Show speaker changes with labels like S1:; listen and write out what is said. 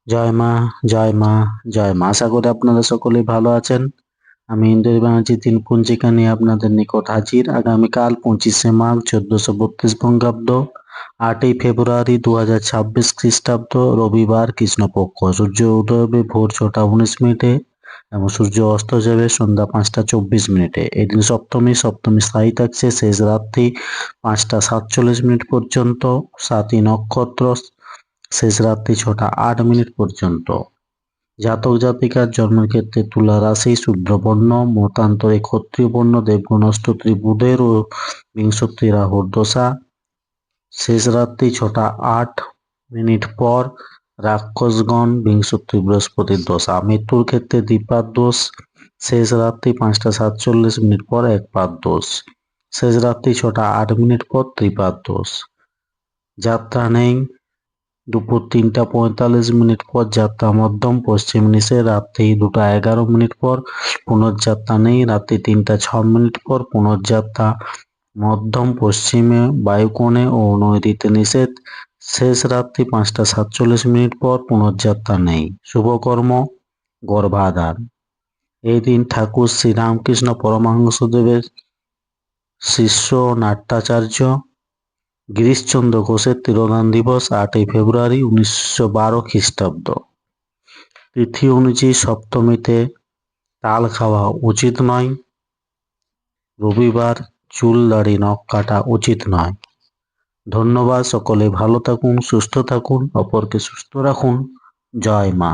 S1: জয় মা, জয় মা, জয় মা। আশা করি আপনারা সকলেই ভালো আছেন। আমি ইন্দ্রিয় ব্যানার্জি তিন পঞ্জিকা নিয়ে আপনাদের নিকট হাজির। আগামীকাল 25শে মাঘ 1432 বঙ্গাব্দ, 8ই ফেব্রুয়ারি 2026 খ্রিস্টাব্দ, রবিবার, কৃষ্ণপক্ষ। সূর্য উদয় হবে ভোর 6টা 19 মিনিটে এবং সূর্য অস্ত যাবে সন্ধ্যা 5টা 24 মিনিটে। এই দিন সপ্তমী। সপ্তমী স্থায়ী থাকছে শেষ রাত্রি 5টা 47 মিনিট পর্যন্ত। সাতই নক্ষত্র শেষ রাত্রি 6টা 8 মিনিট পর্যন্ত। জাতক জাতিকার জন্মের ক্ষেত্রে তুলা রাশি, শূদ্র বর্ণ, মতান্তরে ক্ষত্রিয় বর্ণ, দেবগুণস্থ ত্রিবুধের ও বিংশতি রাহুর দশা। শেষ রাত্রি 6টা 8 মিনিট পর রাক্ষসগণ বিংশতি বৃহস্পতির দশা। মৃত্যুর ক্ষেত্রে দ্বিপাদ দোষ। শেষ রাত্রি 5টা 47 মিনিট পর একপাদ দোষ। শেষ রাত্রি 6টা 8 মিনিট পর ত্রিপাদ দোষ। যাত্রা নেই। দুপুর 3টা 45 মিনিট পর যাত্রা মধ্যম পশ্চিম নিশে। রাত্রি 2টা 11 মিনিট পর পুনর্যাত্রা নেই। রাত্রি 3টা 6 মিনিট পর পুনর্যাত্রা মধ্যম পশ্চিমে বায়ুকোণে ও নৈঋত্যে নিষেধ। শেষ রাত্রি 5টা 47 মিনিট পর পুনর্যাত্রা নেই। শুভকর্ম গর্ভাধান। এই দিন ঠাকুর শ্রী রামকৃষ্ণ পরমহংসদেবের শিষ্য নাট্যাচার্য গিরিশচন্দ্র ঘোষের তিরোধান দিবস 8ই ফেব্রুয়ারি 1912 খ্রিস্টাব্দ। তিথি অনুযায়ী সপ্তমীতে তাল খাওয়া উচিত নয়। রবিবার চুল দাড়ি নখ কাটা উচিত নয়। ধন্যবাদ। সকলে ভালো থাকুন, সুস্থ থাকুন, অপরকে সুস্থ রাখুন। জয় মা।